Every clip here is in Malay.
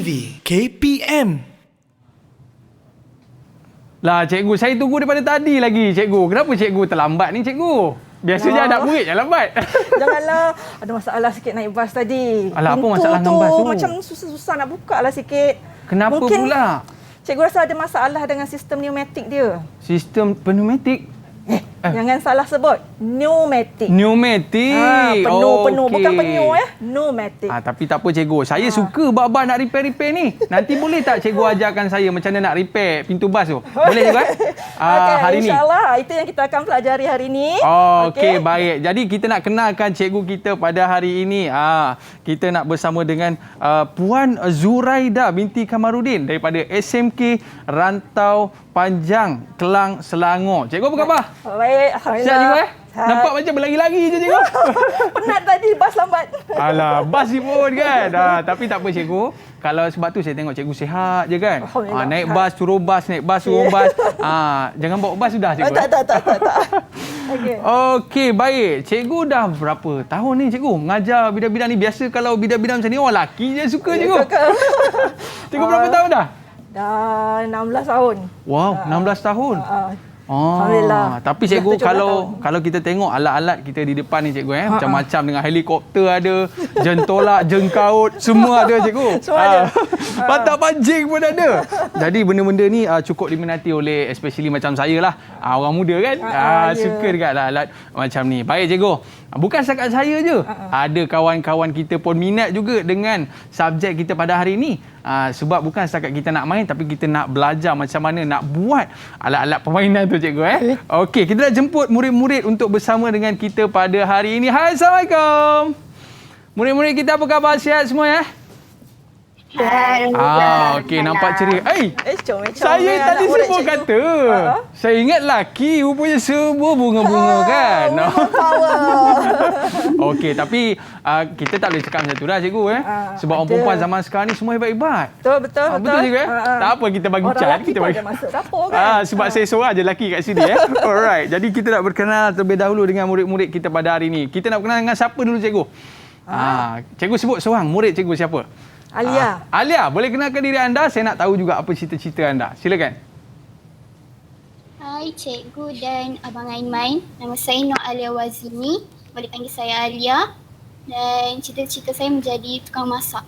TV KPM. Lah cikgu, saya tunggu daripada tadi lagi cikgu. Kenapa cikgu terlambat ni cikgu? Biasanya anak murid yang lambat. Janganlah, ada masalah sikit naik bas tadi. Alah, apa masalah Pintu dengan bas tu? macam susah-susah nak buka lah sikit. Kenapa Mungkin pula? Cikgu rasa ada masalah dengan sistem pneumatik dia. Sistem pneumatik? Jangan salah sebut. Pneumatik. Pneumatik. Penuh-penuh. Okey. Bukan penyu Pneumatik. Tapi tak apa cikgu. Saya suka bab-bab nak repair-repair ni. Nanti boleh tak cikgu ajarkan saya macam mana nak repair pintu bas tu? Boleh juga? Hari ni? InsyaAllah. Itu yang kita akan pelajari hari ini. Okey, baik. Jadi kita nak kenalkan cikgu kita pada hari ini. Kita nak bersama dengan Puan Zuraida binti Kamarudin daripada SMK Rantau Panjang, Kelang, Selangor. Cikgu apa khabar? Baik, alhamdulillah. Sihat cikgu Nampak macam berlari-lari je cikgu. Penat tadi, bas lambat. Alah, bas ni pun kan. Tapi tak apa cikgu. Kalau sebab tu saya tengok cikgu sihat je kan. Naik bas, turun bas, naik bas, turun bas. Jangan bawa bas sudah cikgu. Tak. Okey, baik. Cikgu dah berapa tahun ni cikgu mengajar bidang-bidang ni? Biasa kalau bidang-bidang macam ni orang lelaki je suka cikgu. Cikgu berapa tahun dah? Dah 16 tahun. Wow, 16 tahun. Alhamdulillah. Tapi cikgu kalau kita tengok alat-alat kita di depan ni cikgu macam-macam dengan helikopter ada, jentolak, jengkaut, semua ada cikgu. Semua ada. Patak pancing pun ada. Jadi benda-benda ni cukup diminati oleh especially macam saya lah. Orang muda kan. Suka dekat alat-alat macam ni. Baik cikgu. Bukan setakat saya je. Ada kawan-kawan kita pun minat juga dengan subjek kita pada hari ini. Sebab bukan setakat kita nak main tapi kita nak belajar macam mana nak buat alat-alat permainan tu cikgu. Okey, kita dah jemput murid-murid untuk bersama dengan kita pada hari ini. Hai, Assalamualaikum. Murid-murid kita apa khabar? Sihat semua ya? Okey, nampak ceria. Saya tadi semua kata. Saya ingat laki rupanya semua bunga-bunga kan. Okey, tapi kita tak boleh cakap macam tu dah cikgu sebab orang perempuan zaman sekarang ni semua hebat-hebat. Betul. Betul cikgu tak apa kita bagi cat, kita bagi masuk dapur kan. sebab saya seorang je lelaki kat sini Alright. Jadi kita nak berkenal terlebih dahulu dengan murid-murid kita pada hari ini. Kita nak berkenal dengan siapa dulu cikgu? Cikgu sebut seorang murid cikgu siapa? Alia. Alia, boleh kenalkan diri anda? Saya nak tahu juga apa cita-cita anda. Silakan. Hai cikgu dan Abang Aiman. Nama saya Nur Alia Wazini. Boleh panggil saya Alia. Dan cita-cita saya menjadi tukang masak.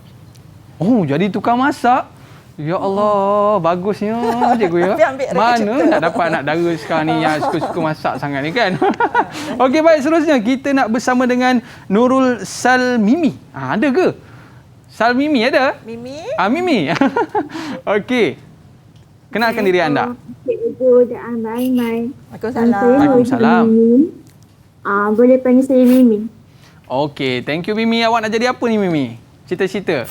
Oh, jadi tukang masak? Ya Allah, bagusnya cikgu ya. Mana nak dapat anak dara sekarang ni yang suka-suka masak sangat ni kan? Okey, baik, seterusnya kita nak bersama dengan Nurul Salmimi. Ada ke? Salmimi ada? Mimi. Mimi. Okey. Kenalkan diri anda. Cikgu dan Abang Aiman. Waalaikumsalam. Boleh panggil saya Mimi. Okey, thank you Mimi. Awak nak jadi apa ni Mimi? Cita-cita?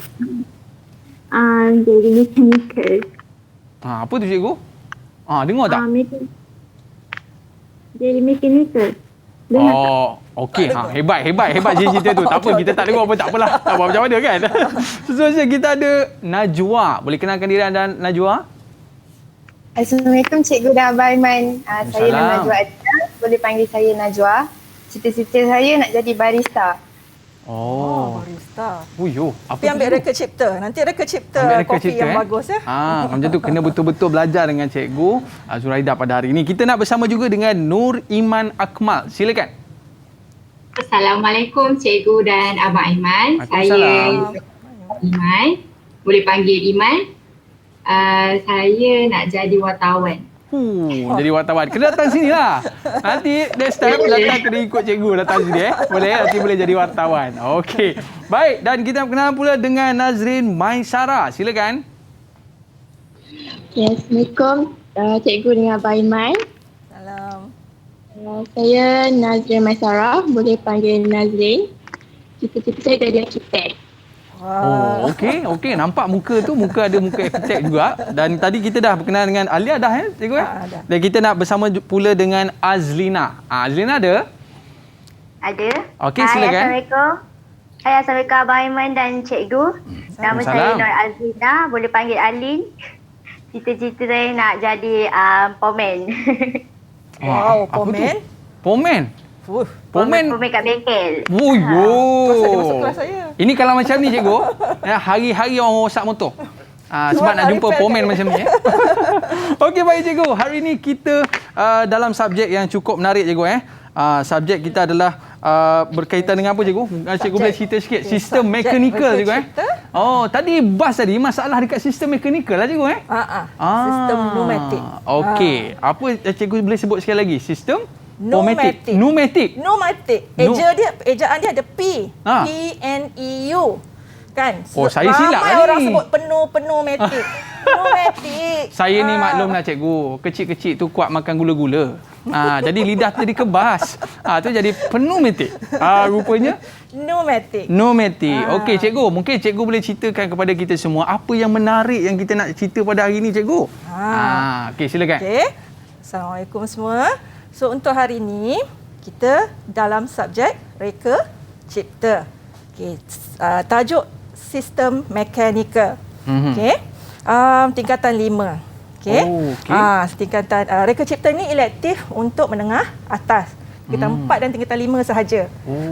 Jadi mechanical. Apa tu cikgu? Dengar tak? Jadi mechanical. Okey. Hebat cita-cita tu. Tak apa, kita tak dengar pun tak apalah. Tak apa macam mana kan? Seterusnya kita ada Najwa. Boleh kenalkan diri anda Najwa? Assalamualaikum cikgu dan Abang Aiman. Saya Najwa Adina. Boleh panggil saya Najwa. Cita-cita saya nak jadi barista. Barista. Apa ambil rekod cipta. Nanti rekod cipta kopi yang bagus ya. Macam tu kena betul-betul belajar dengan cikgu Zuraida pada hari ini. Kita nak bersama juga dengan Nur Iman Akmal. Silakan. Assalamualaikum cikgu dan Abang Aiman. Saya Iman. Boleh panggil Iman. Saya nak jadi wartawan. Jadi wartawan. Kena datang sini lah. Nanti next time datang kena ikut cikgu datang sini Boleh nanti boleh jadi wartawan. Okey. Baik, dan kita kenal pula dengan Nazrin Maisara. Silakan. Assalamualaikum cikgu dengan Abang Aiman. Salam. Saya Nazrin Maisara. Boleh panggil Nazrin. Cita-cita saya jadi arkitek. Okey. Nampak muka tu, ada muka arkitek juga. Dan tadi kita dah berkenal dengan Alia dah cikgu Dan kita nak bersama pula dengan Azlina. Azlina ada? Ada. Okey, silakan. Assalamualaikum. Assalamualaikum Abang Aiman dan cikgu. Nama saya Nur Azlina. Boleh panggil Alin. Cita-cita saya nak jadi pomen. Pomen? Pomen? Pomen kat bengkel. Pasal dia masuk kelas saya. Ini kalau macam ni cikgu, hari-hari orang rosak motor. Sebab nak jumpa pomen macam ni. Okey, baik cikgu. Hari ni kita dalam subjek yang cukup menarik cikgu. Subjek kita adalah berkaitan dengan apa cikgu? Cikgu boleh cerita sikit. Sistem mekanikal cikgu. Oh, tadi masalah dekat sistem mekanikal lah cikgu. Sistem pneumatik. Okey. Apa cikgu boleh sebut sekali lagi? Sistem Pneumatik. Ejaan dia ada P. P-N-E-U. Kan? Saya silap ramai tadi. Orang sebut pneumatik. Pneumatik. Saya ni maklumlah cikgu. Kecil-kecil tu kuat makan gula-gula. Jadi lidah tu dikebas. Tu jadi pneumatik. Rupanya pneumatik. Okey cikgu, mungkin cikgu boleh ceritakan kepada kita semua apa yang menarik yang kita nak cerita pada hari ni cikgu. Okey, silakan. Okey. Assalamualaikum semua. So untuk hari ini kita dalam subjek reka cipta. Okey, tajuk sistem mekanikal. Okey. Tingkatan 5. Okey. Tingkatan reka cipta ni elektif untuk menengah atas. Tingkatan 4 dan tingkatan 5 sahaja.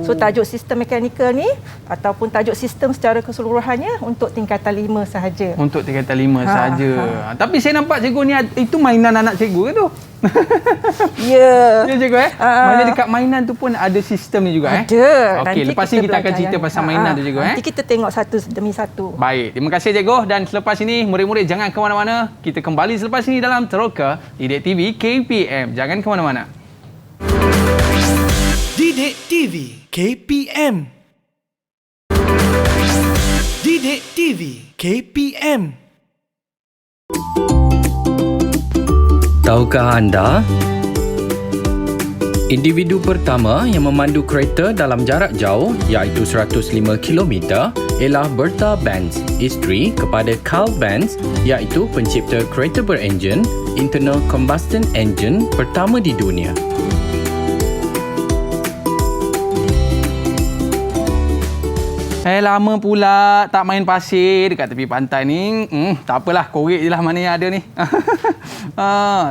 So tajuk sistem mekanikal ni ataupun tajuk sistem secara keseluruhannya untuk tingkatan 5 sahaja. Untuk tingkatan 5 sahaja. Tapi saya nampak cikgu ni itu mainan anak cikgu ke tu? Ya. Ya cikgu Maknanya dekat mainan tu pun ada sistem ni juga Ada. Okey, lepas ni kita akan cerita pasal mainan tu cikgu Nanti kita tengok satu demi satu. Baik, terima kasih cikgu, dan selepas ini murid-murid jangan ke mana-mana. Kita kembali selepas ini dalam Teroka Didik TV KPM. Jangan ke mana-mana. Didik TV KPM. Didik TV KPM. Tahukah anda, individu pertama yang memandu kereta dalam jarak jauh iaitu 105 km ialah Bertha Benz, isteri kepada Carl Benz iaitu pencipta kereta berenjin internal combustion engine pertama di dunia. Lama pula tak main pasir dekat tepi pantai ni. Tak apalah, korek je lah mana yang ada ni.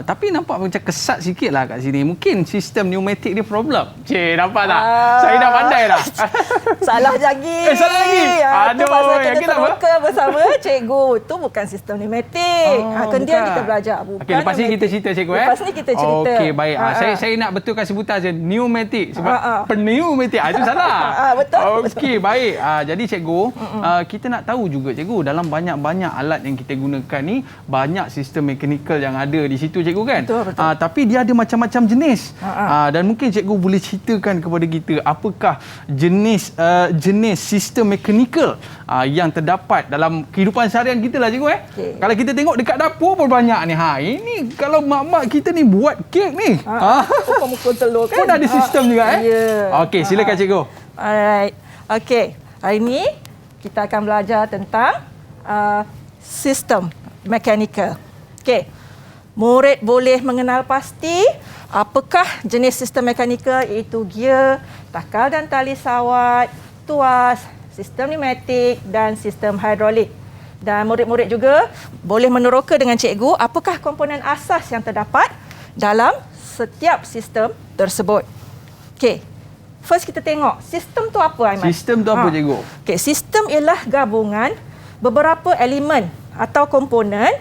Tapi nampak macam kesat sikit lah kat sini. Mungkin sistem pneumatik dia problem. Nampak tak? Saya dah pandai dah. Salah lagi. Salah lagi? Aduh, yang kita teroka bersama cikgu. Itu bukan sistem pneumatik. Kemudian kita belajar. Bukan okey, lepas ni kita cerita cikgu. Lepas ni kita cerita. Okey, baik. Saya nak betulkan sebutan je. Pneumatik. Sebab pneumatik. Itu salah. Betul. Okey, baik. Jadi cikgu, kita nak tahu juga cikgu, dalam banyak-banyak alat yang kita gunakan ni, banyak sistem mekanikal yang ada di situ cikgu kan? Betul. Tapi dia ada macam-macam jenis. Dan mungkin cikgu boleh ceritakan kepada kita apakah jenis sistem mekanikal yang terdapat dalam kehidupan seharian kita lah cikgu. Okay. Kalau kita tengok dekat dapur pun banyak ni. Ini kalau mak-mak kita ni buat kek ni. Mukul telur kan? Pun ada sistem juga Ya. Okey, silakan cikgu. Alright. Okey. Hari ini kita akan belajar tentang sistem mekanikal. Okey. Murid boleh mengenal pasti apakah jenis sistem mekanikal, iaitu gear, takal dan tali sawat, tuas, sistem pneumatik dan sistem hidrolik. Dan murid-murid juga boleh meneroka dengan cikgu apakah komponen asas yang terdapat dalam setiap sistem tersebut. Okey. First kita tengok sistem tu apa, Aiman? Sistem tu apa cikgu? Okey, sistem ialah gabungan beberapa elemen atau komponen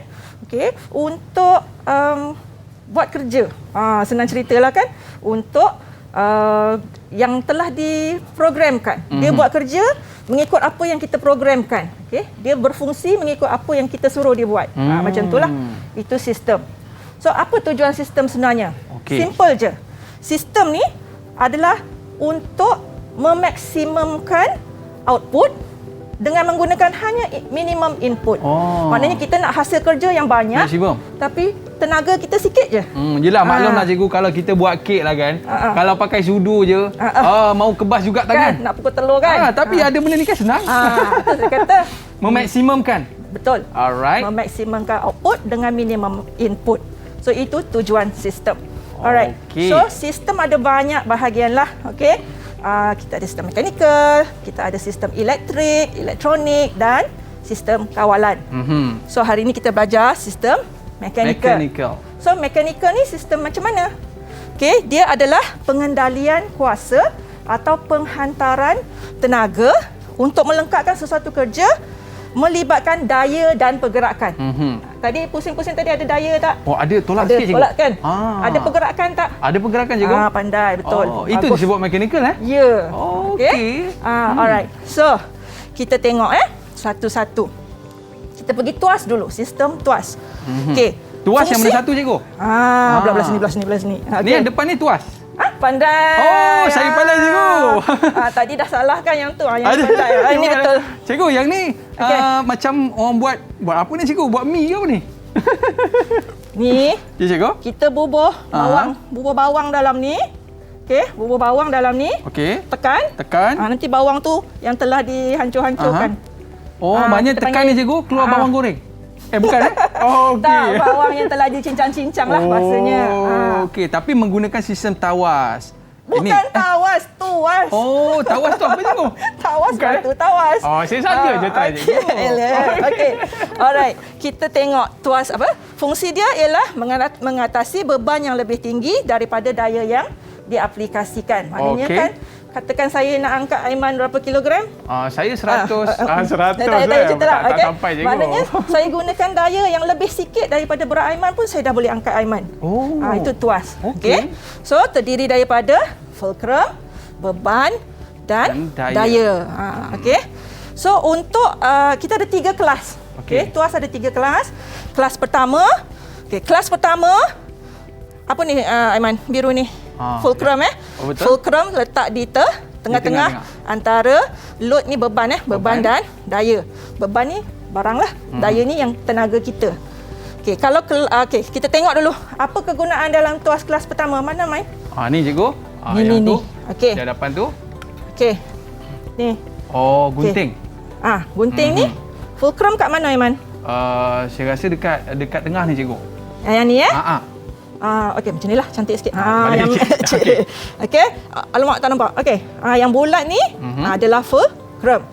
untuk buat kerja. Senang ceritalah kan, untuk yang telah diprogramkan. Dia buat kerja mengikut apa yang kita programkan. Dia berfungsi mengikut apa yang kita suruh dia buat. Macam itulah. Itu sistem. So apa tujuan sistem sebenarnya? Simple je. Sistem ni adalah untuk memaksimumkan output dengan menggunakan hanya minimum input. Maknanya kita nak hasil kerja yang banyak, maksimum, tapi tenaga kita sikit je. Yelah, maklumlah cikgu, kalau kita buat kek lah kan, kalau pakai sudu je, mau kebas juga tangan. Kan? Nak pukul telur kan? Tapi ada benda ni kan senang. Itu saya kata. Memaksimumkan. Betul. Alright. Memaksimumkan output dengan minimum input. So itu tujuan sistem. Alright. Okay. So sistem ada banyak bahagian lah. Okay. Kita ada sistem mekanikal, kita ada sistem elektrik, elektronik dan sistem kawalan. So hari ini kita belajar sistem mekanikal. So mekanikal ni sistem macam mana? Okay, dia adalah pengendalian kuasa atau penghantaran tenaga untuk melengkapkan sesuatu kerja melibatkan daya dan pergerakan. Tadi pusing-pusing tadi ada daya tak? Oh, ada tolak Ada sikit, cikgu. tolak kan? Ada pergerakan tak? Ada pergerakan, cikgu. Pandai, betul. Oh, itu disebut mechanical, Ya. Yeah. Oh, okey. Alright. So, kita tengok satu-satu. Kita pergi tuas dulu, sistem tuas. Okey. Tuas yang mana satu, cikgu? Belah sini. Ni yang depan ni tuas. Pandai. Oh, saya pandai, cikgu. Tadi dah salah kan yang tu. Yang pandai. Ini betul. Cikgu, yang ni macam orang buat apa ni, cikgu? Buat mi ke apa ni? Ni, Ya, cikgu. kita bubuh bawang dalam ni. Okey, bubuh bawang dalam ni. Okey. Tekan. Nanti bawang tu yang telah dihancur-hancurkan. Oh, maknanya kita tekan ni, cikgu, keluar bawang goreng. Bukan Oh, okey. Tak, bawang yang telah dicincang-cincang lah bahasanya. Okey, tapi menggunakan sistem tawas. Bukan tawas, tuas. Oh, tawas tu apa, cikgu? Tawas batu tawas. Oh, saya saja je tanya, cikgu. Okey. Alright, kita tengok tuas apa? Fungsi dia ialah mengatasi beban yang lebih tinggi daripada daya yang diaplikasikan. Maknanya kan, katakan saya nak angkat Aiman berapa kilogram? Saya 100. 100 tak tak sampai, cikgu. Maknanya saya gunakan daya yang lebih sikit daripada berat Aiman pun saya dah boleh angkat Aiman. Itu tuas. Okey. So, terdiri daripada fulcrum, beban dan daya. Okey. So, untuk kita ada 3 kelas. Okey, tuas ada 3 kelas. Kelas pertama, kelas pertama apa ni Aiman? Biru ni. Fulcrum Fulcrum letak di tengah-tengah antara load ni beban dan daya. Beban ni barang lah, daya ni yang tenaga kita. Okey, kalau kita tengok dulu apa kegunaan dalam tuas kelas pertama. Mana Mai? Ni, cikgu. Ni. Okey. Di hadapan tu. Okey. Ni. Oh, gunting. Gunting ni fulcrum kat mana Aiman? Saya rasa dekat tengah ni, cikgu. Yang ni okey, macam ni lah, cantik sikit. Okey. Alamak, tak nampak. Okey. Yang bulat ni adalah fulcrum.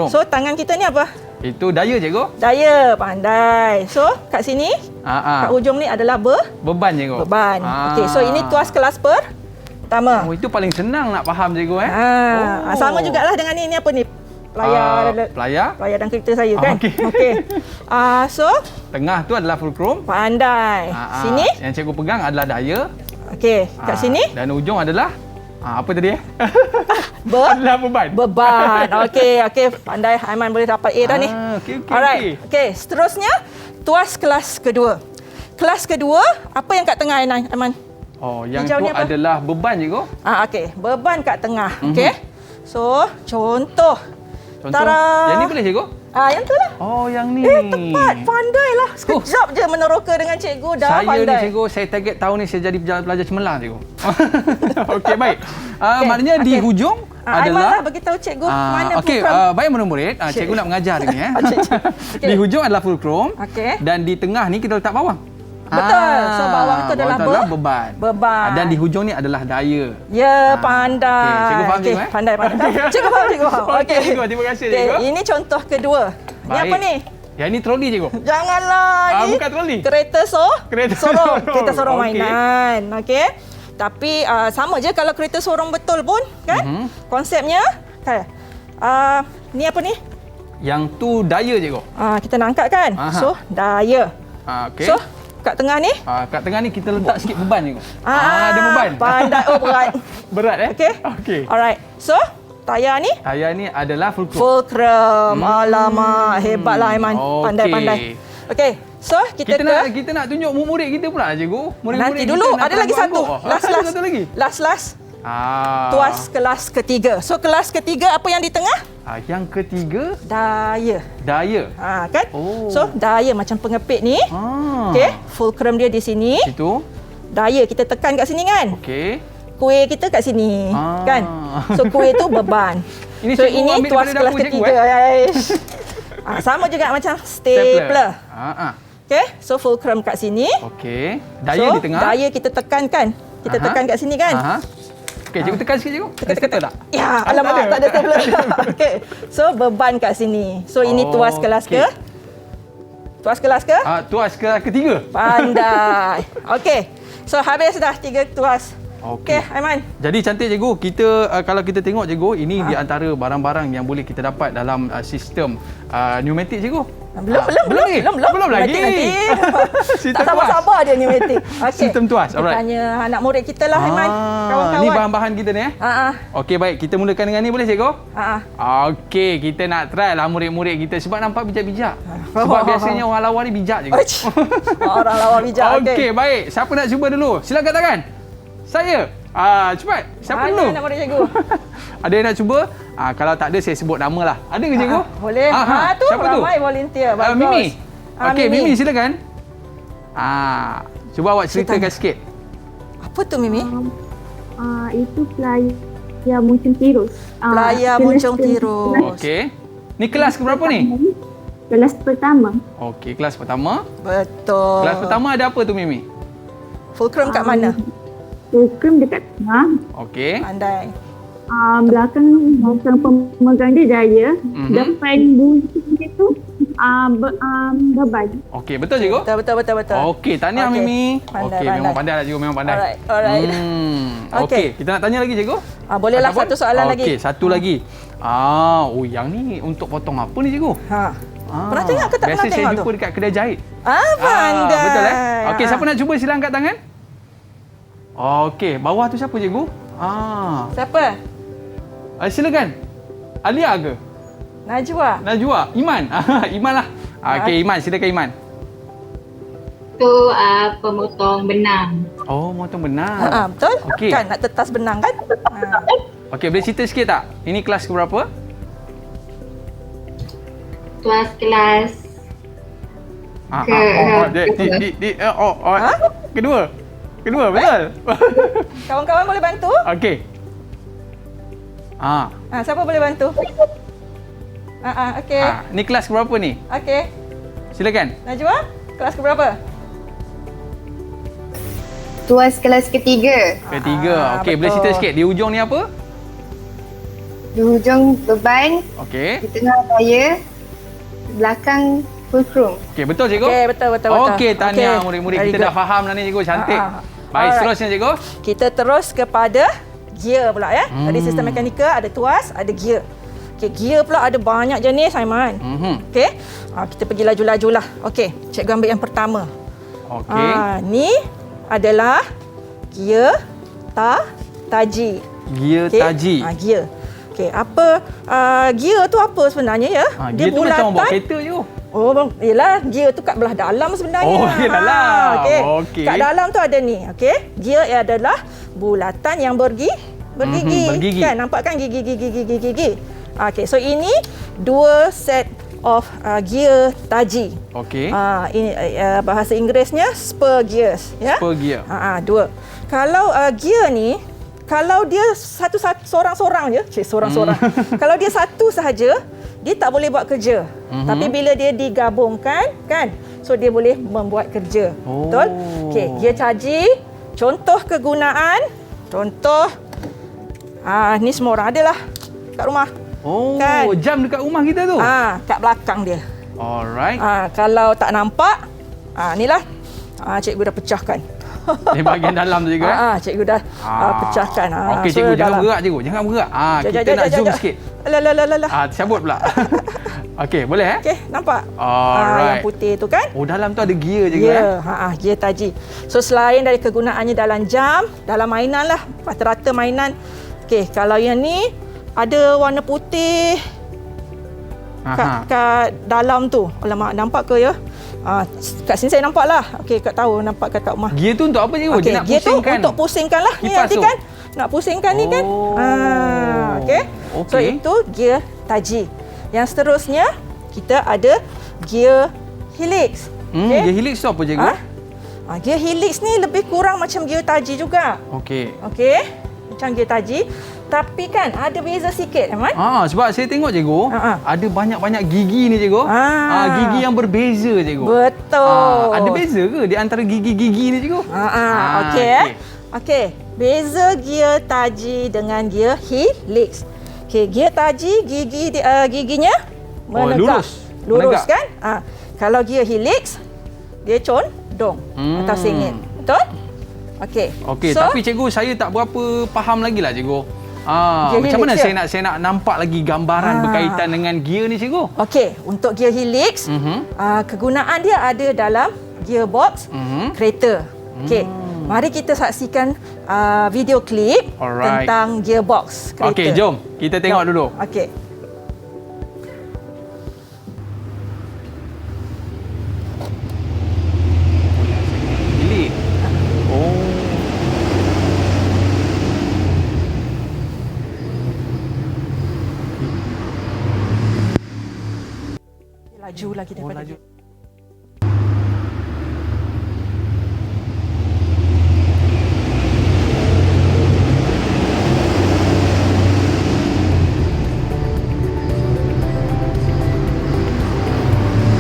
So, tangan kita ni apa? Itu daya, cikgu. Daya, pandai. So, kat sini, kat hujung ni adalah beban, cikgu. Beban. Okey, so ini tuas kelas pertama. Oh, itu paling senang nak faham, cikgu. Sama jugalah dengan ni apa ni? Pelayar dan kereta saya kan. Okey. So, tengah tu adalah fulcrum. Pandai. Sini yang cikgu pegang adalah daya. Okey, kat sini dan ujung adalah apa tadi adalah beban. Okey, pandai. Aiman boleh dapat A dah ni. Alright. Okey, seterusnya tuas kelas kedua. Kelas kedua, apa yang kat tengah Aiman? Oh, yang tu adalah beban, cikgu. Okey, beban kat tengah. Okey. So, contoh. Yang ni boleh, cikgu? Yang tu lah. Oh, yang ni. Tepat. Pandai lah. Sekejap je meneroka dengan cikgu dah pandai. Saya ni, cikgu, saya target tahun ni saya jadi pelajar cemerlang, cikgu. Okey, baik. Maknanya di hujung adalah... Aiman lah beritahu cikgu mana fulcrum. Baik murid-murid, cikgu nak mengajar ni. Di hujung adalah fulcrum. Dan di tengah ni kita letak bawang. Betul. So, bawang itu adalah beban. Dan di hujung ni adalah daya. Ya, pandai. Cikgu faham, cikgu? Pandai. Cikgu faham. Okey, cikgu. Terima kasih, cikgu. Ini contoh kedua. Ini apa ni? Yang ini troli, cikgu. Janganlah. Bukan troli. Kereta sorong. Kereta sorong mainan. Okey. Tapi sama je kalau kereta sorong betul pun, kan? Konsepnya, ni apa ni? Yang tu daya, cikgu. Kita nak angkat kan? So, daya. Okey. So, kat tengah ni? Kat tengah ni kita letak sikit beban, cikgu. Ada beban. Pandai. Oh, berat. Berat, Okey. Alright. So, tayar ni? Tayar ni adalah fulcrum. Alamak, hebatlah Aiman. Pandai-pandai. Okey. So, kita nak tunjuk murid kita pula, cikgu. Nanti dulu, ada lagi satu. Satu lagi. Last. Tuas kelas ketiga. So, kelas ketiga apa yang di tengah? Yang ketiga? Daya. Kan? So, daya macam pengepit ni. Okey, fulcrum dia di sini. Itu. Daya kita tekan kat sini kan? Okey. Kuih kita kat sini. Kan? So, kuih tu beban. Ini tuas kelas ketiga. Sama juga macam stapler. Okey, so fulcrum kat sini. Okey. Daya di tengah. Daya kita tekan kan? Kita tekan kat sini kan? Okey, cikgu tekan sikit, cikgu. Tekan tak? Ya, alamak, tak ada stapler. Okey. So, beban kat sini. So, ini tuas kelas ke? Tuas kelas ke? Tuas kelas ketiga. Pandai. Okey. So, habis dah 3 tuas Okey, Aiman. Jadi cantik cikgu, kita kalau kita tengok cikgu, ini di antara barang-barang yang boleh kita dapat dalam sistem pneumatik cikgu. Belum lagi. Nanti. Sistem Tak sabar-sabar dia pneumatik. Okey. Sistem tuas. Alright. Tanya anak murid kita lah, Aiman. Kawan-kawan. Ni bahan-bahan kita ni Okey, baik. Kita mulakan dengan ni boleh cikgu? Okey, kita nak try lah murid-murid kita sebab nampak bijak-bijak. Sebab biasanya orang lawa ni bijak cikgu. Orang lawa bijak. Okey, baik. Siapa nak cuba dulu? Silakan tangan. Saya. Cepat. Siapa dulu? Mana nak murid cikgu? Ada yang nak cuba? Kalau tak ada, saya sebut nama lah. Ada ke cikgu? Boleh. Tu siapa ramai volunteer. Bagus. Mimi. Okey, Mimi silakan. Cuba awak ceritakan sikit. Apa tu Mimi? Itu pelayar muncung tirus. Pelayar muncung tirus. Okey. Ni kelas ke berapa ni? Kelas pertama. Okey, kelas pertama. Betul. Kelas pertama ada apa tu Mimi? Fulcrum kat mana? Fulcrum dekat tengah. Okey. Pandai. Belakang pemegang dia jaya. Depan bunyi tu beban. Okey, betul cikgu? Betul. Okey, tahniah Mimi. Pandai, Okey, memang pandai lah cikgu, memang pandai. Alright. Okey, kita nak tanya lagi cikgu? Bolehlah satu soalan lagi. Okey, satu lagi. Yang ni untuk potong apa ni cikgu? Pernah tengok ke tak pernah tengok tu? Biasa saya jumpa dekat kedai jahit. Pandai. Betul Okey, siapa nak cuba sila angkat tangan? Okey, bawah tu siapa cikgu? Siapa? Silakan. Alia ke? Najwa. Iman. Iman lah. Okey, Iman. Silakan Iman. Tu pemotong benang. Motong benang. Betul? Okey. Kan nak tetas benang kan? Okey, boleh cerita sikit tak? Ini kelas ke berapa? Tuas kelas Kedua, betul? Kawan-kawan boleh bantu? Okey. Siapa boleh bantu? Okey. Ni kelas ke berapa ni? Okey. Silakan. Najwa, kelas ke berapa? Tuas kelas ketiga. Ketiga. Okey, boleh cerita sikit. Di hujung ni apa? Di hujung beban, Okey. di tengah jaya, belakang fulcrum. Okey, betul cikgu? Okey, betul. Okey, tahniah murid-murid. Very Kita good. dah faham dah ni cikgu. Cantik. Baik, Alright. seterusnya cikgu. Kita terus kepada gear pula ya. Tadi sistem mekanikal ada tuas, ada gear. Okey, gear pula ada banyak jenis Aiman. Okey. Kita pergi laju-laju lah. Okey, cikgu ambil yang pertama. Okey. Ni adalah gear taji. Gear taji. Gear. Okey, apa gear tu apa sebenarnya ya? Gear tu macam bawa kereta je. Yelah, gear tu kat belah dalam sebenarnya. Gear dalam. Okey. Kat dalam tu ada ni, okey. Gear adalah bulatan yang bergigi. Bergigi. Kan, nampak kan gigi. Okey, so ini dua set of gear taji. Okey. Ini bahasa Inggerisnya spur gears, ya. Spur gear. Dua. Kalau gear ni, kalau dia seorang-seorang je, seorang-seorang. Kalau dia satu sahaja, dia tak boleh buat kerja. Tapi bila dia digabungkan, kan, so dia boleh membuat kerja. Betul? Okey, gear taji, contoh kegunaan, ni semua orang ada lah kat rumah. Kan? Jam dekat rumah kita tu? Kat belakang dia. Alright. Kalau tak nampak, inilah cikgu dah pecahkan. Di bahagian dalam tu cikgu. Cikgu dah pecahkan. Okey, cikgu jangan bergerak cikgu. Jangan bergerak. Kita nak zoom sikit. Tercabut pula. Okey, boleh Okey, nampak? Alright. Yang putih tu kan? Dalam tu ada gear je kan? Gear taji. So selain dari kegunaannya dalam jam, dalam mainan lah, rata-rata mainan. Okey, kalau yang ni ada warna putih kat dalam tu. Alamak, nampak ke ya? Kat sini saya nampak lah. Okey, nampak kat rumah. Gear tu untuk apa cikgu? Okay, Dia nak gear pusingkan? tu untuk pusingkan lah. Ni nanti kan nak pusingkan ni kan. Okey. So itu gear taji. Yang seterusnya kita ada gear helix. Gear helix tu apa cikgu? Gear helix ni lebih kurang macam gear taji juga. Okey. Macam gear taji. Tapi kan ada beza sikit, Ahmad. Sebab saya tengok cikgu, ada banyak-banyak gigi ni cikgu. Gigi yang berbeza cikgu. Betul. Ada beza ke di antara gigi-gigi ni cikgu? Okey. Beza gear taji dengan gear helix. Okey, gear taji giginya menegak. Lurus kan? Kalau gear helix dia condong atau sengit. Betul? Okey. Okey, tapi cikgu saya tak berapa faham lagi lah cikgu. Macam mana helix, saya nak nampak lagi gambaran berkaitan dengan gear ni cikgu? Okey, untuk gear helix, kegunaan dia ada dalam gearbox kereta. Okey. Mari kita saksikan video klip tentang gearbox kereta. Okey, jom kita tengok dulu. Okey. Helix. Laju lagi daripada laju.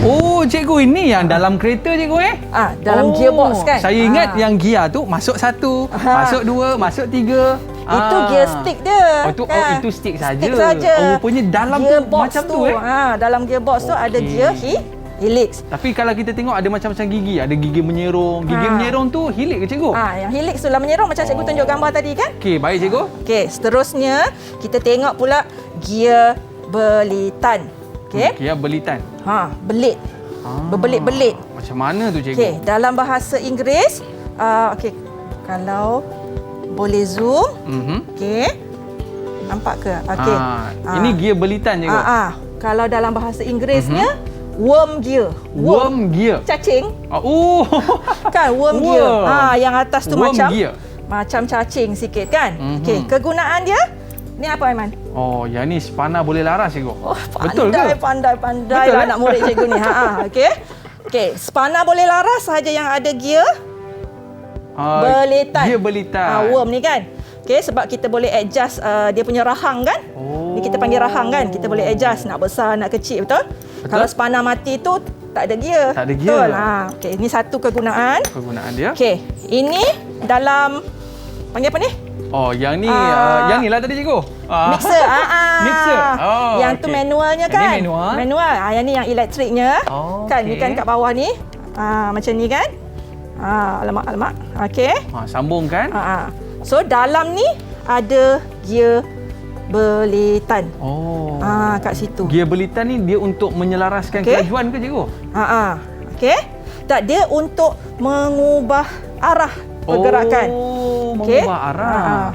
Oh, cikgu, ini yang dalam kereta cikgu dalam gearbox kan. Saya ingat yang gear tu masuk 1, masuk 2, masuk 3. Itu gear stick dia. Itu stick saja. Stick saja. Oh, rupanya dalam gearbox tu macam tu dalam gearbox tu ada gear helix. Tapi kalau kita tengok ada macam-macam gigi, ada gigi menyerong. Gigi menyerong tu helix ke cikgu? Yang helix tu lah menyerong macam cikgu tunjuk gambar tadi kan? Okey, baik cikgu. Okey, seterusnya kita tengok pula gear belitan. Okey. Gear belitan. Belit. Berbelit-belit. Macam mana tu cikgu? Okey, dalam bahasa Inggeris, okey, kalau boleh zoom. Okey. Nampak ke? Okey. Ini gear belitan cikgu. Kalau dalam bahasa Inggerisnya worm gear. Worm gear. Cacing. Kan worm gear. Yang atas tu worm macam gear. Macam cacing sikit kan? Okey, kegunaan dia ni apa Aiman? Oh, yang ni spana boleh laras cikgu. Betul ke? Pandai Betul, lah anak murid cikgu ni. Okey. Okey, spana boleh laras sahaja yang ada gear belitan. Gear belitan. Worm ni kan. Okey, sebab kita boleh adjust dia punya rahang kan? Ni kita panggil rahang kan? Kita boleh adjust nak besar, nak kecil, betul? Kalau spana mati tu tak ada gear. Tak ada gear. Betul. Okey, ini satu kegunaan. Kegunaan dia. Okey, ini dalam panggil apa ni? Oh, yang ni yang ni lah tadi cikgu. Mixer. Mixer. Yang tu manualnya kan? Ini manual. Manual. Yang ni yang elektriknya. Kan ni kan kat bawah ni. Macam ni kan? Alamak. Okey. Sambung kan? So dalam ni ada gear belitan. Kat situ. Gear belitan ni dia untuk menyelaraskan kelajuan ke cikgu? Okey. Tak, dia untuk mengubah arah pergerakan. Mengubah arah.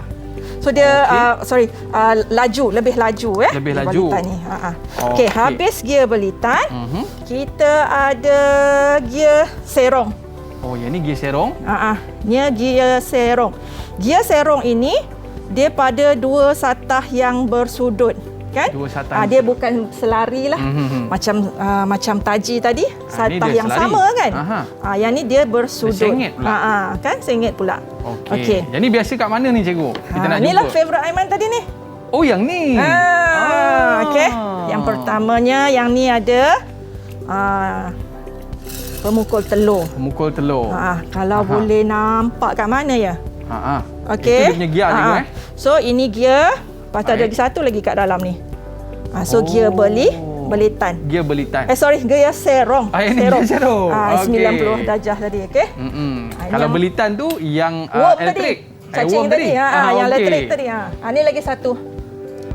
So dia laju, lebih laju Lebih laju. belitan ni. Okey, habis gear belitan, kita ada gear serong. Oh, yang ni gear serong? Ni gear serong. Gear serong ini dia pada dua satah yang bersudut. Kan? Dua satah. Dia bukan selari lah. Macam taji tadi, satah yang selari. Sama kan? Yang ni dia bersudut. Sengit pula. Kan? Sengit pula. Okey. Yang ni biasa kat mana ni cikgu? Kita nak inilah jumpa. favourite Aiman tadi ni. Oh, yang ni. Okey. Yang pertamanya yang ni ada pemukul telur. Pemukul telur. Kalau boleh nampak kat mana ya? Okey. Itu dia punya gear cikgu So ini gear. Lepas tu ada lagi satu lagi kat dalam ni. So gear belitan. Gear belitan. Gear serong. Ini gear serong. 90 darjah tadi, okey? Kalau belitan tu yang elektrik. Cacing tadi. Yang elektrik tadi. Ni lagi satu.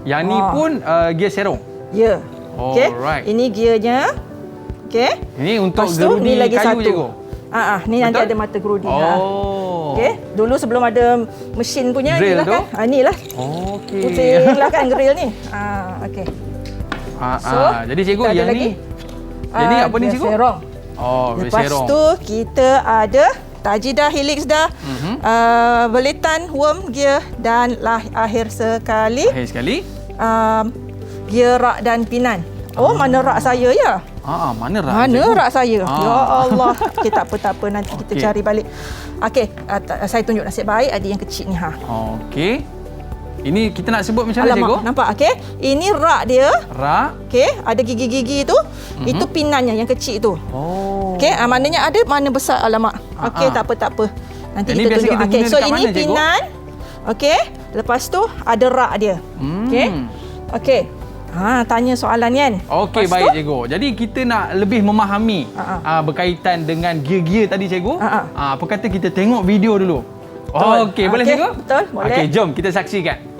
Yang ni pun gear serong. Ya. Okey. Ini gearnya. Okey. Ini untuk gerudi ni lagi kayu satu. cikgu. Ni nanti ada mata gerudi. Okey. Dulu sebelum ada mesin punya grill inilah kan. Inilah. Okey. Pusing lah kan grill ni. Okey. Jadi cikgu yang ni. Jadi apa ni cikgu? Serong. Lepas serong. Tu kita ada taji dah, helix dah, belitan, worm gear dan akhir sekali gear rak dan pinan. Mana rak saya ya? Mana rak? Mana rak saya? Ya Allah. Okey, tak apa. Nanti kita cari balik. Okey, saya tunjuk nasib baik ada yang kecil ni. Okey. Ini kita nak sebut macam mana cikgu? Nampak? Okey. Ini rak dia. Rak. Okey, ada gigi-gigi tu. Itu pinannya yang kecil tu. Okey, maknanya ada mana besar. Alamak. Okey, tak apa. Nanti kita tunjuk. Okey, so ini pinan. Okey. Lepas tu ada rak dia. Okey. Tanya soalan kan? Okey, baik cikgu. Jadi kita nak lebih memahami berkaitan dengan gear-gear tadi cikgu. Apa kata kita tengok video dulu? Okey, boleh cikgu? Betul, boleh. Okey, jom kita saksikan.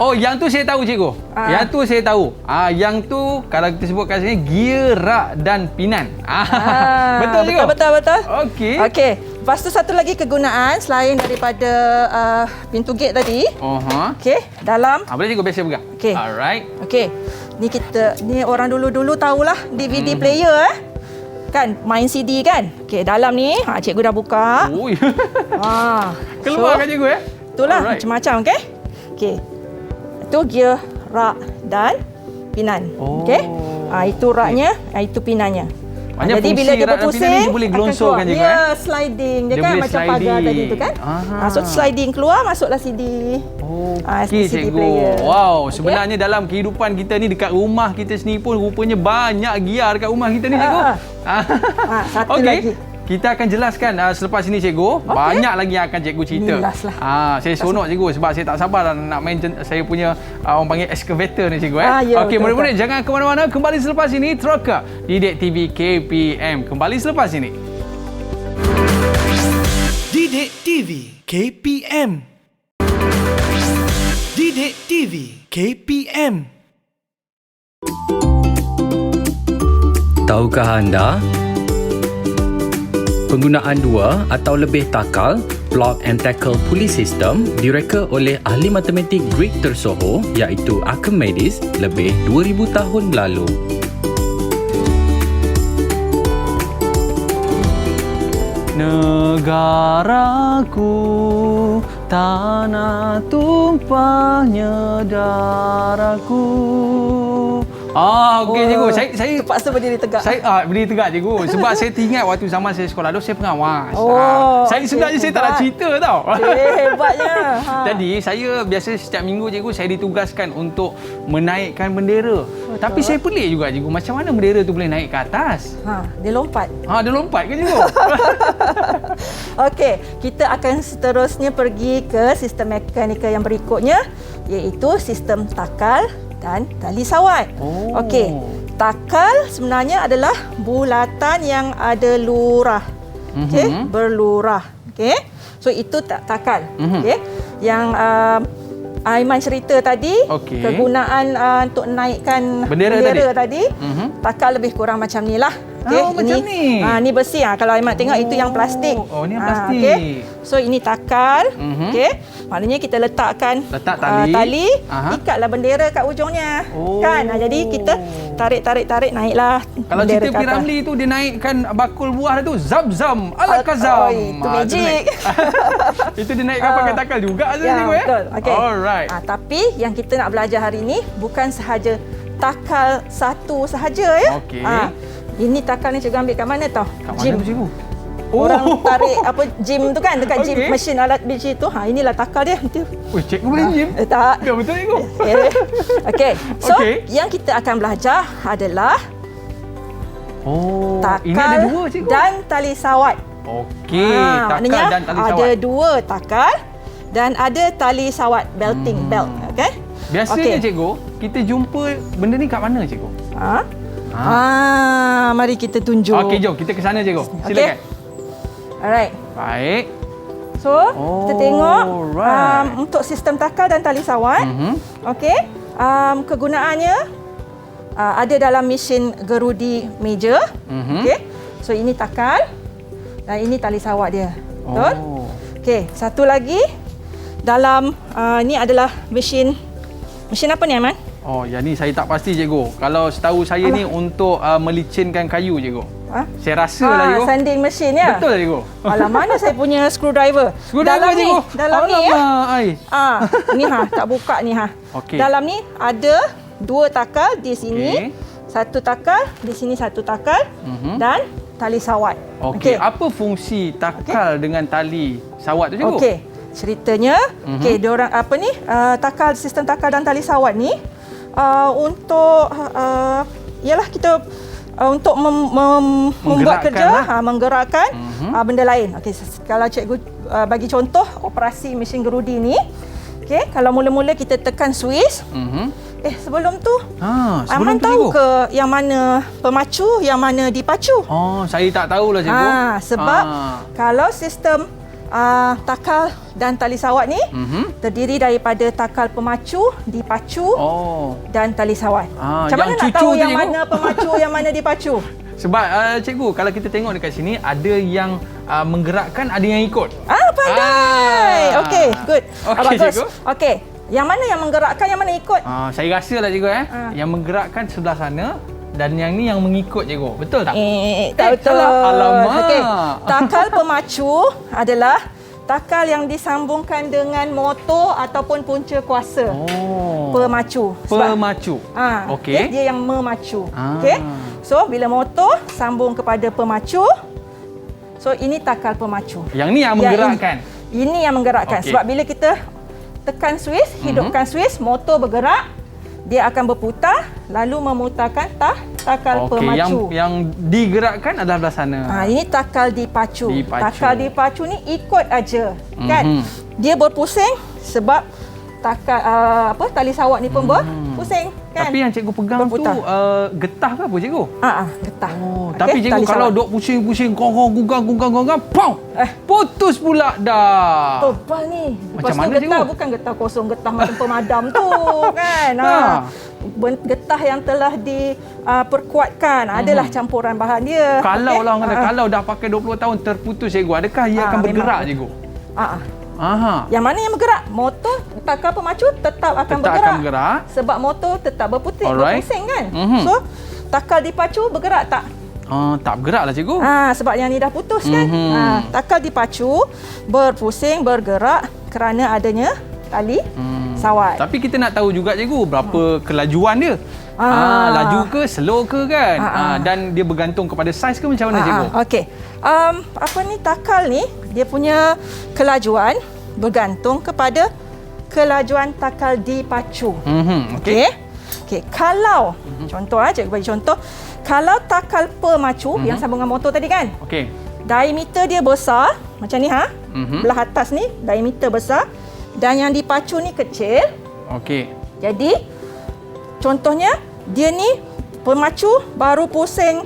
Oh, yang tu saya tahu cikgu. Yang tu saya tahu. Yang tu kalau kita sebut kat sini gear, rak dan pinan. Betul cikgu? Betul. Okey. Okey. Lepas tu satu lagi kegunaan selain daripada pintu gate tadi. Okey, dalam. Boleh cikgu biasa pegang. Okey. Alright. Okey. Ni orang dulu-dulu tahulah DVD player kan, main CD kan. Okey, dalam ni cikgu dah buka. Oi. So, Keluar kan cikgu ya? Itulah Alright. macam-macam, okey. Okey. Itu gear, rak dan pinan. Okey. Itu raknya, itu pinannya. Maknanya Jadi bila dia berpusing, dia boleh gelonsorkan cikgu. Ya, sliding. Dia kan macam pagar tadi tu kan. So sliding keluar, masuklah CD. Okey CD cikgu. player. Wow, sebenarnya dalam kehidupan kita ni dekat rumah kita sendiri pun rupanya banyak gear dekat rumah kita ni cikgu. Satu lagi. Kita akan jelaskan selepas ini cikgu. Banyak lagi yang akan cikgu cerita. Saya seronok cikgu sebab saya tak sabar nak main saya punya orang panggil excavator ni cikgu. Ya, Okey, murid-murid jangan ke mana-mana. Kembali selepas ini Troka Didik TV KPM. Kembali selepas ini. Didik TV KPM. Didik TV KPM. Tahukah anda? Penggunaan 2 atau lebih takal Block and Tackle Pulley System direka oleh ahli matematik Greek tersohor iaitu Archimedes lebih 2000 tahun lalu. Negaraku, tanah tumpahnya darahku. Okey cikgu. Saya terpaksa berdiri tegak. Saya berdiri tegak cikgu sebab saya teringat waktu zaman saya sekolah dulu saya pengawas. Sebenarnya saya tak nak cerita tau. Hebatnya. Jadi saya biasa setiap minggu cikgu saya ditugaskan untuk menaikkan bendera. Tapi saya pelik juga cikgu, macam mana bendera tu boleh naik ke atas? Dia lompat. Dia lompat ke cikgu? Okey, kita akan seterusnya pergi ke sistem mekanikal yang berikutnya iaitu sistem takal dan tali sawat. Okey, takal sebenarnya adalah bulatan yang ada lurah. Okey, berlurah. Okey. So itu takal. Okey. Yang Aiman cerita tadi, kegunaan untuk naikkan bendera tadi, takal lebih kurang macam ni lah. Macam ni. Ni besi. Kalau Aiman tengok itu yang plastik. Ni yang plastik. Okay. So ini takal. Okey. Maknanya kita letak tali, ikatlah bendera kat ujungnya. Kan? Jadi kita tarik naiklah. Kalau cerita Piramli tu dia naikkan bakul buah tu zam-zam ala kazam. Itu magic. Itu dia naikkan pakai takal juga cikgu betul. Okay. Alright. Tapi yang kita nak belajar hari ni bukan sahaja takal satu sahaja ya. Okey. Ini takal ni cikgu ambil kat mana tau? Kat mana tu cikgu? Orang tarik gym tu kan dekat gym mesin alat biji tu. Inilah takal dia. Cikgu boleh gym? Tak. Ya betul cikgu. Okey. So yang kita akan belajar adalah takal ini ada dua cikgu. Dan tali sawat. Okey, takal dan tali sawat. Ada dua takal dan ada tali sawat, belting belt, okey? Biasanya cikgu, kita jumpa benda ni kat mana cikgu? Mari kita tunjuk. Okey, jom kita ke sana cikgu. Silakan. Alright. Baik. So, kita tengok untuk sistem takal dan tali sawat. Okey. Kegunaannya ada dalam mesin gerudi meja. Okey. So ini takal dan ini tali sawat dia. Betul? Okey, satu lagi dalam ni adalah mesin apa ni Aiman? Yang ni saya tak pasti cikgu. Kalau setahu saya ni untuk melicinkan kayu cikgu. Saya rasa lah cikgu. Sanding mesin ya? Betul cikgu. Alah, mana saya punya screwdriver? Screwdriver cikgu. Dalam ni ya. Ni tak buka ni Okey. Dalam ni ada dua takal di sini. Satu takal, di sini satu takal dan tali sawat. Okey, apa fungsi takal dengan tali sawat tu cikgu? Okey, ceritanya diorang takal, sistem takal dan tali sawat ni untuk ialah kita untuk membuat kerja, menggerakkan benda lain. Okey, kalau cikgu bagi contoh operasi mesin gerudi ni. Okey, kalau mula-mula kita tekan switch. Sebelum tu sebelum Aiman tu, tahu cikgu? ke yang mana pemacu, yang mana dipacu? Oh, saya tak tahulah cikgu. Sebab kalau sistem takal dan tali sawat ni terdiri daripada takal pemacu, dipacu dan tali sawat. Macam mana nak tahu yang mana pemacu, yang mana dipacu? Sebab cikgu, kalau kita tengok dekat sini ada yang menggerakkan, ada yang ikut. Pandai. Okey, good. Okey, Bagus. cikgu. Okey. Yang mana yang menggerakkan, yang mana ikut? Saya rasa lah cikgu yang menggerakkan sebelah sana dan yang ni yang mengikut cikgu. Betul tak? Tak betul. Alamak. Okey. Takal pemacu adalah takal yang disambungkan dengan motor ataupun punca kuasa. Pemacu. Pemacu. Okey. Dia yang memacu. Okey. So bila motor sambung kepada pemacu, so ini takal pemacu. Yang ni yang menggerakkan. Ini yang menggerakkan. Sebab bila kita tekan switch, hidupkan switch, motor bergerak, dia akan berputar lalu memutarkan takal pemacu. Yang digerakkan adalah belah sana. Ini takal dipacu. Takal dipacu ni ikut aja, kan? Dia berpusing sebab takal tali sawat ni pun berpusing, kan? Tapi yang cikgu pegang berputar. Tu getah ke apa cikgu? Getah. Tapi cikgu kalau duk pusing-pusing gonggang, pau! Putus pula dah. Tebal ni. Macam mana getah cikgu? Bukan getah kosong, getah macam pemadam tu, kan? Getah yang telah diperkuatkan, adalah campuran bahan dia. Kalau dah pakai 20 tahun terputus cikgu, adakah ia akan bergerak cikgu? Yang mana yang bergerak? Motor, takal pemacu tetap akan bergerak. Sebab motor tetap berpusing, kan? So, takal dipacu bergerak tak? Tak bergerak lah cikgu. Sebab yang ni dah putus, kan? Takal dipacu berpusing, bergerak kerana adanya tali sawat. Tapi kita nak tahu juga cikgu berapa kelajuan dia. Laju ke, slow ke, kan? Dan dia bergantung kepada saiz ke macam mana cikgu? Okey. Takal ni dia punya kelajuan bergantung kepada kelajuan takal dipacu. Okey. Kalau contoh cikgu bagi contoh, kalau takal pemacu yang sambungan motor tadi, kan? Okey. Diameter dia besar macam ni, belah atas ni diameter besar dan yang dipacu ni kecil. Okey. Jadi contohnya dia ni pemacu baru pusing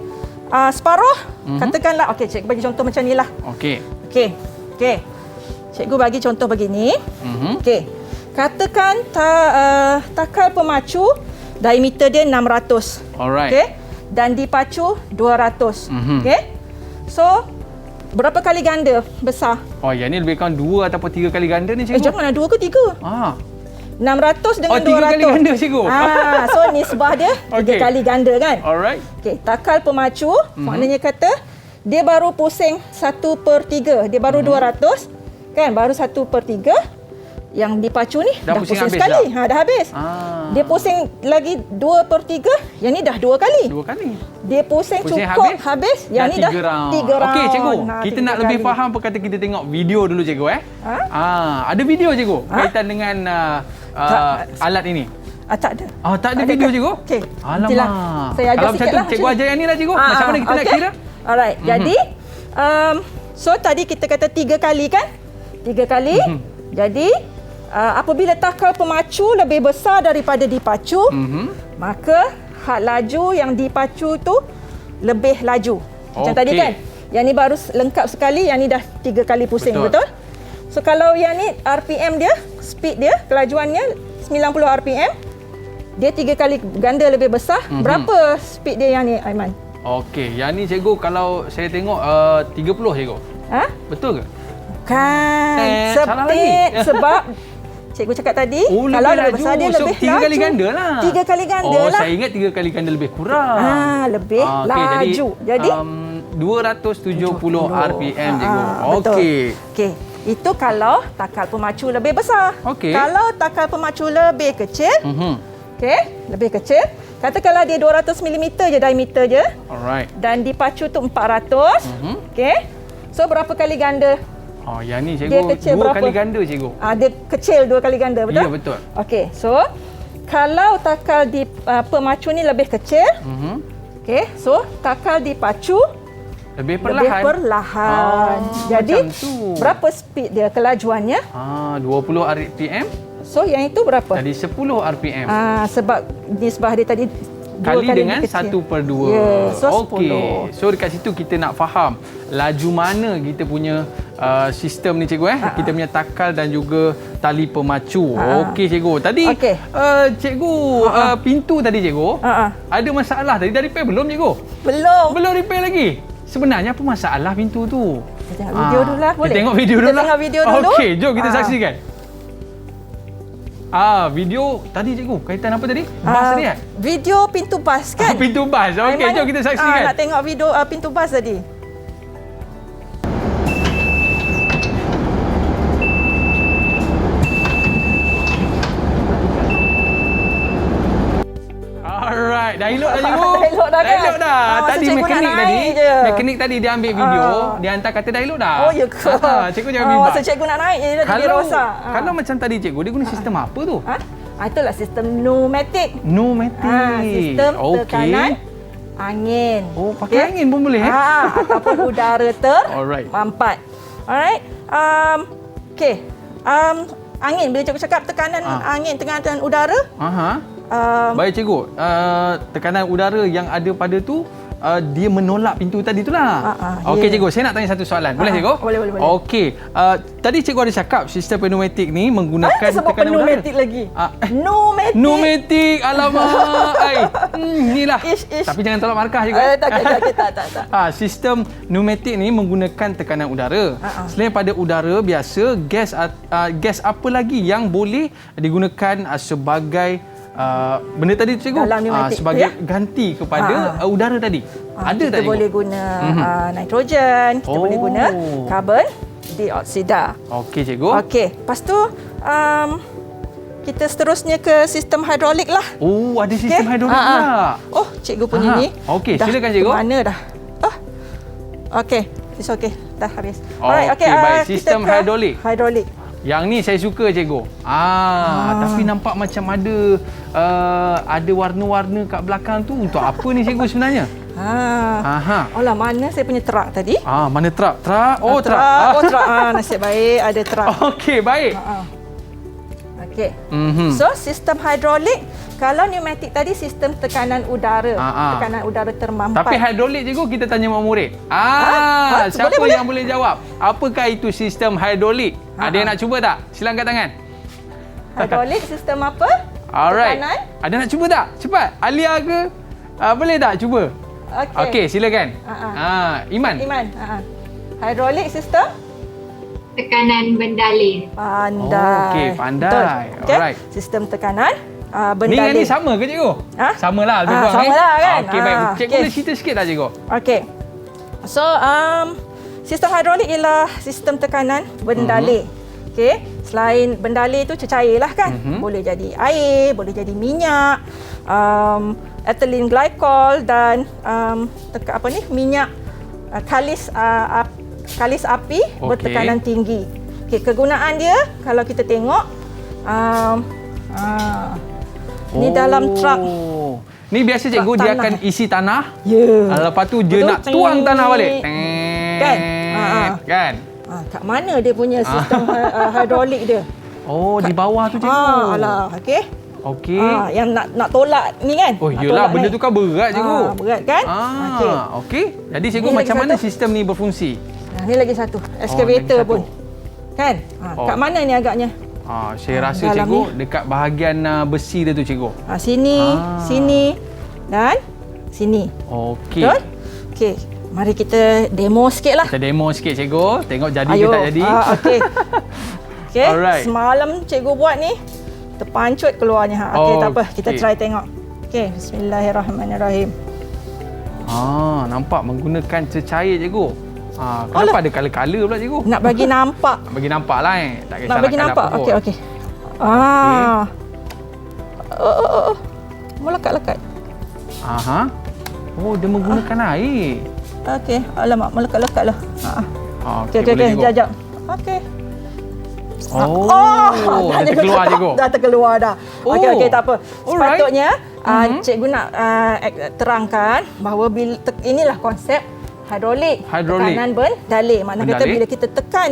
separuh, katakanlah. Okey, cikgu bagi contoh macam ni lah. Okey. Cikgu bagi contoh begini. Okey. Katakan takal pemacu diameter dia 600. Alright. Okey. Dan dipacu 200. Okey. So berapa kali ganda besar? Yang ni lebih kurang 2 ataupun 3 kali ganda ni cikgu. Janganlah 2 ke 3. 600 dengan 200. 3 kali ganda cikgu. So nisbah dia 3 kali ganda, kan? Alright. Okey, takal pemacu maknanya kata dia baru pusing 1/3. Dia baru 200, kan? Baru 1/3. Yang dipacu ni dah pusing sekali. Dah habis. Dia pusing lagi 2/3. Yang ni dah 2 kali. 2 kali. Dia pusing cukup habis. Yang ni dah 3 round. Okey cikgu, kita nak lebih faham perkata kita tengok video dulu cikgu. Ada video cikgu berkaitan dengan alat ini? Tak ada. Tak ada video cikgu? Okey. Alamak. Saya ajar kalau macam tu cikgu ajar yang ni lah cikgu. Macam mana kita nak kira? Alright. Jadi so tadi kita kata 3 kali, kan? 3 kali. Jadi apabila takal pemacu lebih besar daripada dipacu, maka had laju yang dipacu tu lebih laju. Macam tadi, kan? Yang ni baru lengkap sekali, yang ni dah 3 kali pusing, betul? So kalau yang ni RPM dia, speed dia, kelajuannya 90 RPM, dia 3 kali ganda lebih besar. Berapa speed dia yang ni, Aiman? Okey, yang ni cikgu kalau saya tengok 30 cikgu. Betul ke? Kan, salah lagi. Sebab cikgu cakap tadi, kalau lebih besar dia lebih laju. 3 kali ganda lah. 3 kali ganda lah. Saya ingat 3 kali ganda lebih kurang. Lebih laju. Jadi 270 RPM cikgu. Okey. Itu kalau takal pemacu lebih besar. Kalau takal pemacu lebih kecil, lebih kecil, katakanlah dia 200 mm je diameter je. Alright. Dan dipacu tu 400. So berapa kali ganda? Yang ni cikgu 2 kali ganda cikgu. Dia kecil 2 kali ganda, betul? Ya, betul. Okey, so kalau takal di pemacu ni lebih kecil, so takal dipacu Lebih perlahan. Jadi macam tu. berapa speed dia, kelajuannya? 20 RPM. So yang itu berapa? Jadi 10 RPM. Sebab nisbah dia tadi Kali dengan kecil. 1/2. Yeah, so Okey. 10. So dekat situ kita nak faham laju mana kita punya sistem ni cikgu kita punya takal dan juga tali pemacu. Okey cikgu. Tadi cikgu pintu tadi cikgu ada masalah tadi, dah repair belum cikgu? Belum repair lagi. Sebenarnya apa masalah pintu tu? Kita tengok video dulu lah, boleh? Kita tengok video dulu. Kita tengok video dulu. Okey, jom kita saksikan. Video tadi cikgu, kaitan apa tadi? Bas tadi kan? Video pintu bas kan? Pintu bas. Okey, jom kita saksikan. Nak tengok video pintu bas tadi. Alright, dah elok dah cikgu. Elok dah kan? Elok dah. Tadi mekanik tadi dia ambil video, dia hantar kata dah elok dah. Oh ya ke? Cikgu jangan bimbang. Masa cikgu nak naik dia rosak. Kalau macam tadi cikgu, dia guna sistem apa tu? Itulah sistem pneumatik. Sistem tekanan angin. Oh, pakai angin pun boleh ataupun udara termampat. Alright. Angin, bila cikgu cakap tekanan angin, tekanan udara. Baik cikgu, tekanan udara yang ada pada tu dia menolak pintu tadi tu lah. Okey cikgu, saya nak tanya satu soalan. Boleh cikgu? Boleh. Okey, tadi cikgu ada cakap sistem pneumatik ni menggunakan tekanan udara. Pneumatik lagi. Pneumatik, alamak. Inilah. Tapi jangan tolak markah cikgu. Tak. Sistem pneumatik ni menggunakan tekanan udara. Selain pada udara biasa, gas apa lagi yang boleh digunakan sebagai benda tadi cikgu sebagai ganti kepada udara tadi? Ada tak cikgu? Kita boleh guna nitrogen, kita boleh guna karbon dioksida. Okey cikgu. Okey, lepas tu kita seterusnya ke sistem hidrolik lah. Oh, ada sistem hidrolik pula. Oh, cikgu punya ni. Okey, silakan cikgu. Mana dah? Okey, it's okay. Dah habis. Alright, okey, baik. Sistem hidrolik. Yang ni saya suka cikgu. Tapi nampak macam ada warna-warna kat belakang tu. Untuk apa ni cikgu sebenarnya? Olah, mana saya punya truk tadi? Mana truk? Truk. Truk. Nasib baik ada truk. Okey, baik. Okey. So, sistem hidrolik, kalau pneumatik tadi sistem tekanan udara. Tekanan udara termampat. Tapi hidrolik cikgu kita tanya mak murid. Siapa yang boleh jawab? Apakah itu sistem hidrolik? Ada yang nak cuba tak? Sila angkat tangan. Hidrolik sistem apa? Alright. Tekanan. Ada nak cuba tak? Cepat. Alia ke? Boleh tak cuba? Okey, silakan. Iman. Hidrolik sistem tekanan bendalih. Pandai. Okey, pandai. Alright. Sistem tekanan bendalih. Ni sama ke cikgu? Samalah lebih kurang. Samalah kan. Okey, baik. Cikgu boleh cerita sikit tak cikgu? Okey. So, sistem hidrolik ialah sistem tekanan bendalih. Okey, selain bendalih tu cecair lah kan. Boleh jadi air, boleh jadi minyak, ethylene glycol dan minyak kalis api bertekanan tinggi. Okey, kegunaan dia kalau kita tengok ni dalam truk. Ni biasa cikgu dia akan isi tanah. Lepas tu dia nak tuang tanah balik. Kan? Kat mana dia punya sistem hidrolik dia? Di bawah tu cikgu. Okey. Yang nak tolak ni kan? Oh iyalah, benda tu kan berat cikgu. Berat kan? Okey. Jadi cikgu macam mana sistem ni berfungsi? Ni lagi satu. Excavator pun. Kan? Kat mana ni agaknya? Saya rasa cikgu dekat bahagian besi dia tu cikgu. Sini dan sini. Okey. Betul? Okey. Mari kita demo sikit lah. Kita demo sikit cikgu. Tengok jadi ke tak jadi. Okey. Okey. Alright. Semalam cikgu buat ni terpancut keluarnya. Okey, tak apa. Kita try tengok. Okey. Bismillahirrahmanirrahim. Nampak menggunakan cecair cikgu. Kenapa ada color-color pula cikgu? Nak bagi nampak. Nak bagi nampak lah Tak kisah nak bagi nampak. Okey. Melekat-lekat. Dia menggunakan air. Okey. Alamak, melekat-lekat lah. Okey. Jap. Okey. Dah terkeluar cikgu. Dah terkeluar dah. Okey, tak apa. Sepatutnya cikgu nak terangkan bahawa inilah konsep hidrolik. Hidrolik. Tekanan bendalir. Maknanya kata Bendalir. bila kita tekan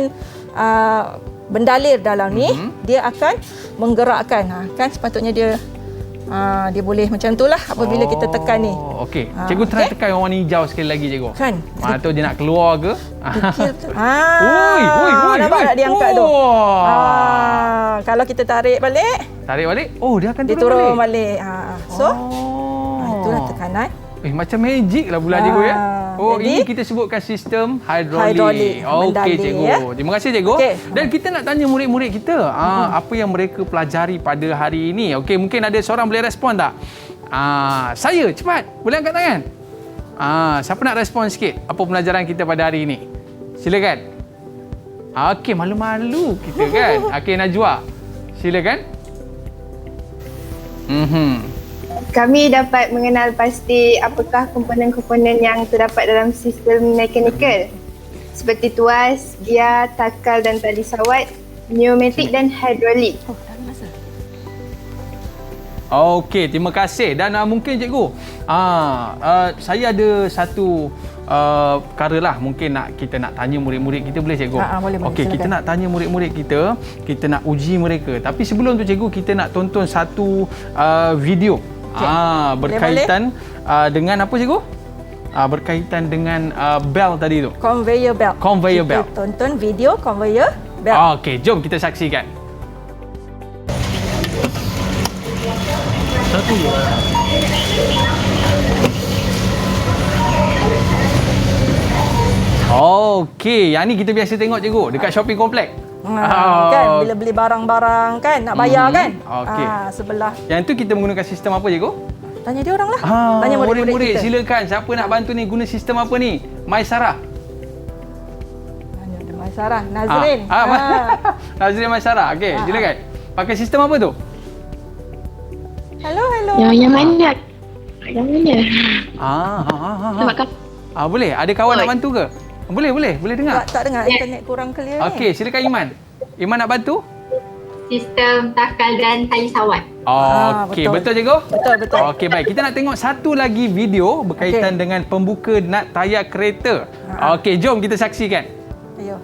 bendalir dalam ni, dia akan menggerakkan. Kan sepatutnya dia boleh macam itulah apabila kita tekan ni. Okey. Cikgu try tekan yang warna hijau sekali lagi, cikgu. Kan? Mana tahu dia nak keluar ke? Kecil tu. oi. Nampak tak dia angkat tu? Wah. Kalau kita tarik balik, Tarik balik. Oh, dia akan dia turun balik. So, itulah tekanan. Macam magic lah pula cikgu ya. Oh, jadi, ini kita sebutkan sistem hidrolik. Hidrolik, Okey bendalir, cikgu. ya. Terima kasih cikgu. Okey. Dan kita nak tanya murid-murid kita apa yang mereka pelajari pada hari ini. Okey, mungkin ada seorang boleh respon tak? Saya cepat. Boleh angkat tangan? Siapa nak respon sikit apa pelajaran kita pada hari ini? Silakan. Okey, malu-malu kita kan. Okey, Najwa. Silakan. Kami dapat mengenal pasti apakah komponen-komponen yang terdapat dalam sistem mekanikal seperti tuas, gear, takal dan tali sawat, pneumatik dan hidrolik. Okey, terima kasih. Dan mungkin cikgu, saya ada satu perkara lah mungkin kita nak tanya murid-murid kita, boleh cikgu? Boleh. Okey, kita nak tanya murid-murid kita nak uji mereka. Tapi sebelum tu cikgu, kita nak tonton satu video berkaitan dengan apa cikgu? Berkaitan dengan bell tadi tu. Conveyor belt. Conveyor kita belt. Tonton video conveyor belt. Okey, jom kita saksikan. Okey, yang ni kita biasa tengok cikgu dekat shopping komplek. Kan bila beli barang-barang kan nak bayar kan. Okey. Sebelah. Yang tu kita menggunakan sistem apa cikgu? Tanya dia orang lah. Tanya murid-murid kita. silakan, siapa nak bantu ni guna sistem apa ni? Maisarah. Mana ada Maisarah? Nazrin. Nazrin Maisarah. Okey, silakan. Pakai sistem apa tu? Hello. Yang mana? Yang mana? Boleh. Ada kawan nak bantu ke? Boleh dengar. Tak dengar, internet kurang clear ni. Okey, silakan Iman. Iman nak bantu? Sistem takal dan tali sawat. Okey, betul cikgu? Betul. Okey, baik. Kita nak tengok satu lagi video berkaitan dengan pembuka nut tayar kereta. Okey, jom kita saksikan. Ayo.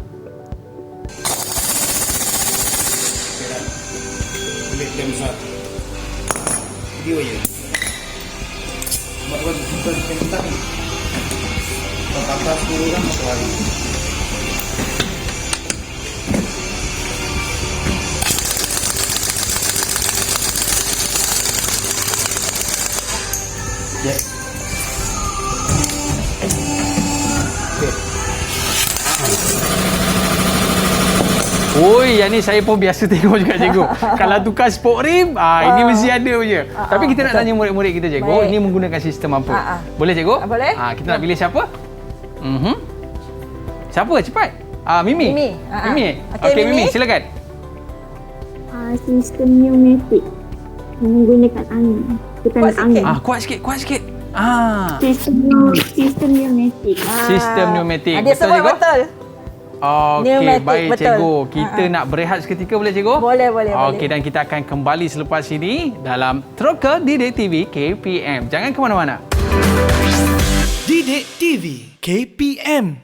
Boleh jam satu. Video je. Buat kita tentang apa kurang satu hari. Ya. Oi, yang ni saya pun biasa tengok juga cikgu. Kalau tukar spok rim, ini mesti ada punya. Tapi kita nak tanya murid-murid kita cikgu, ini menggunakan sistem apa? Boleh cikgu? Boleh. Kita nak pilih siapa? Siapa? Cepat. Mimi. Mimi. Okey, Mimi, silakan. Sistem pneumatik menggunakan angin. Tekanan angin. Kuat sikit. Sistem pneumatik. Sistem pneumatik. Dia sebut betul. Okey, Pneumatik, baik betul. cikgu. Kita nak berehat seketika, boleh cikgu? Boleh. Okey, dan kita akan kembali selepas ini dalam Teroka Didik TV KPM. Jangan ke mana-mana. Didik TV KPM.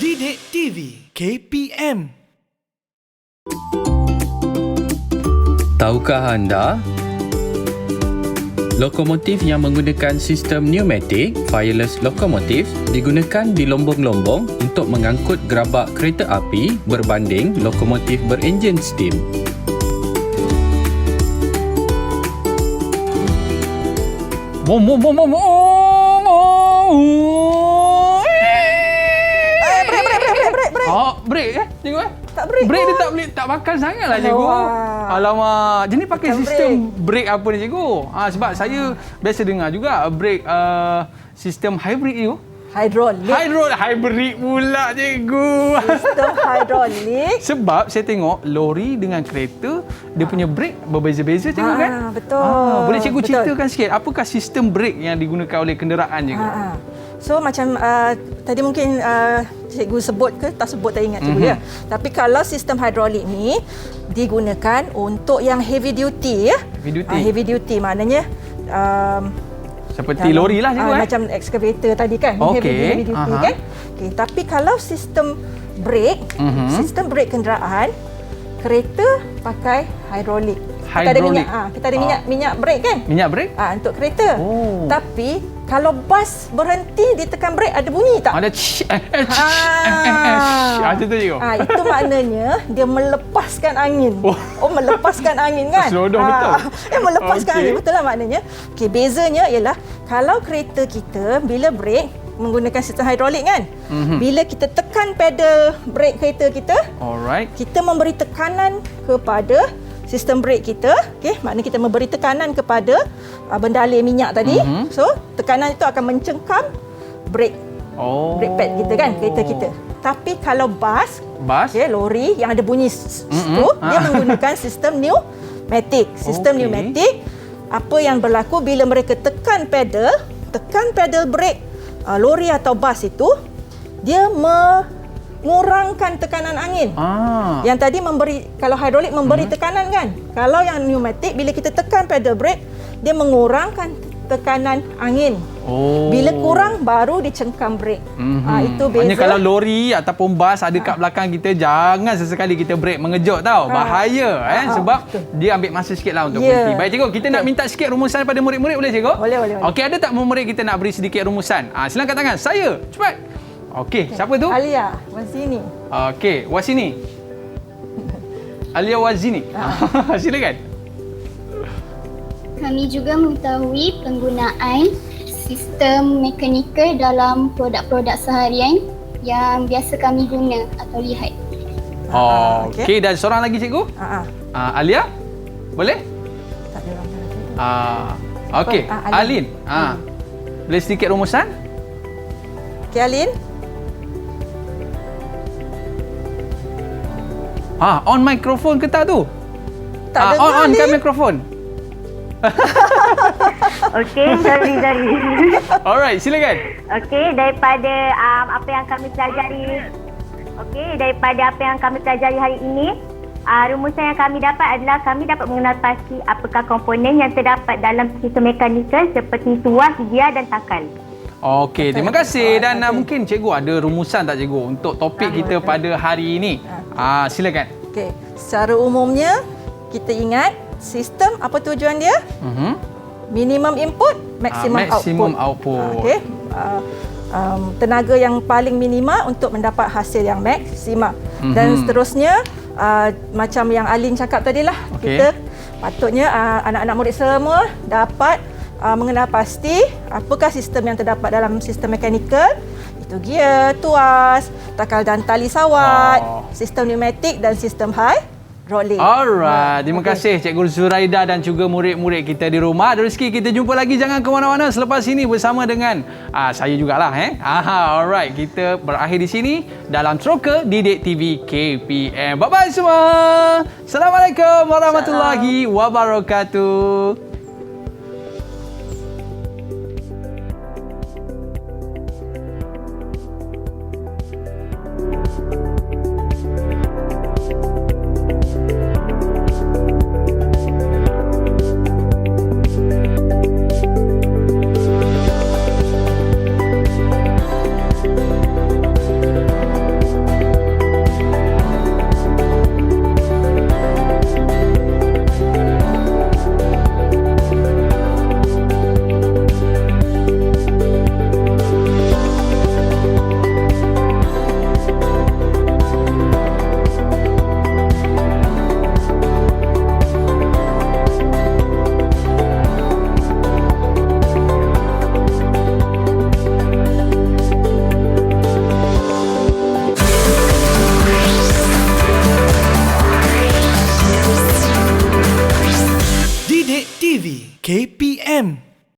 Didik TV KPM. Tahukah anda? Lokomotif yang menggunakan sistem pneumatik, fireless locomotives, digunakan di lombong-lombong untuk mengangkut gerabak kereta api berbanding lokomotif berenjin steam. Break cikgu Tak break. Break dia tak bakal sangatlah cikgu. Alamak, jadi pakai macam sistem break apa ni cikgu? Sebab saya biasa dengar juga break sistem hybrid tu. Hybrid pula cikgu. Sistem hidrolik. Sebab saya tengok lori dengan kereta dia punya brake berbeza-beza cikgu kan? Betul. Boleh cikgu ceritakan sikit apakah sistem brake yang digunakan oleh kenderaan cikgu? So macam tadi mungkin cikgu sebut ke tak sebut tak ingat cikgu ya. Tapi kalau sistem hidrolik ni digunakan untuk yang heavy duty ya. Heavy duty. Heavy duty maknanya Seperti lori lah cikgu. Macam excavator tadi kan. Okey. Heavy duty kan. Okey, tapi kalau sistem brake, sistem brake kenderaan, kereta pakai hidrolik. Kita ada minyak, kita ada minyak brake kan? Minyak brake? Untuk kereta. Tapi kalau bas berhenti ditekan brake ada bunyi tak? Ada macam tu cikgu. Itu maknanya dia melepaskan angin. Melepaskan angin kan? Seronok betul. Melepaskan angin, betul lah maknanya. Okey, bezanya ialah kalau kereta kita bila brake menggunakan sistem hidrolik kan? Bila kita tekan pedal brake kereta kita, kita memberi tekanan kepada sistem brake kita, okey, maknanya kita memberi tekanan kepada bendalai minyak tadi. So, tekanan itu akan mencengkam brake. Brake pad kita kan, kereta kita. Tapi kalau bas, okay, lori yang ada bunyi tu, dia menggunakan sistem pneumatik. Sistem pneumatik, apa yang berlaku bila mereka tekan pedal brake lori atau bas itu, dia mengurangkan tekanan angin. Yang tadi kalau hidrolik memberi tekanan kan. Kalau yang pneumatik, bila kita tekan pedal brake, dia mengurangkan tekanan angin. Bila kurang, baru dicengkam brake. Itu beza. Maknanya kalau lori ataupun bas ada kat belakang kita, jangan sesekali kita brake mengejut tau. Bahaya sebab dia ambil masa sikit lah untuk berhenti. Baik cikgu, kita nak minta sikit rumusan pada murid-murid, boleh cikgu? Boleh. Okey, ada tak murid kita nak beri sedikit rumusan? Silakan angkat tangan. Saya, cepat. Okey, siapa tu? Alia Wazini. Okey, Wasini. Alia Wazini. Silakan. Kami juga mengetahui penggunaan sistem mekanikal dalam produk-produk seharian yang biasa kami guna atau lihat. Okey, dan seorang lagi cikgu? Alia? Boleh? Tak ada orang. Okey, Alin. Boleh sedikit rumusan? Okey, Alin. On mikrofon ke tak tu? Tak dengar, on kan mikrofon. Okey, sorry. Alright, silakan. Okey, daripada apa yang kami pelajari hari ini, rumusan yang kami dapat adalah kami dapat mengenal pasti apakah komponen yang terdapat dalam sistem mekanikal seperti tuas, gear dan takal. Okey, terima kasih. Dan mungkin cikgu ada rumusan tak cikgu untuk topik kita pada hari ini? Silakan. Okey, secara umumnya kita ingat sistem apa tujuan dia? Minimum input, maximum output. Okey. Tenaga yang paling minima untuk mendapat hasil yang maksima. Dan seterusnya macam yang Alin cakap tadilah, kita patutnya anak-anak murid semua dapat mengenal pasti apakah sistem yang terdapat dalam sistem mekanikal. Itu gear, tuas, takal dan tali sawat, sistem pneumatik dan sistem hydraulik. Alright, terima kasih Cikgu Zuraida dan juga murid-murid kita di rumah. Ada rezeki kita jumpa lagi, jangan ke mana-mana selepas ini bersama dengan saya jugalah alright, kita berakhir di sini dalam Troka Didik TV KPM. Bye bye semua. Assalamualaikum warahmatullahi wabarakatuh.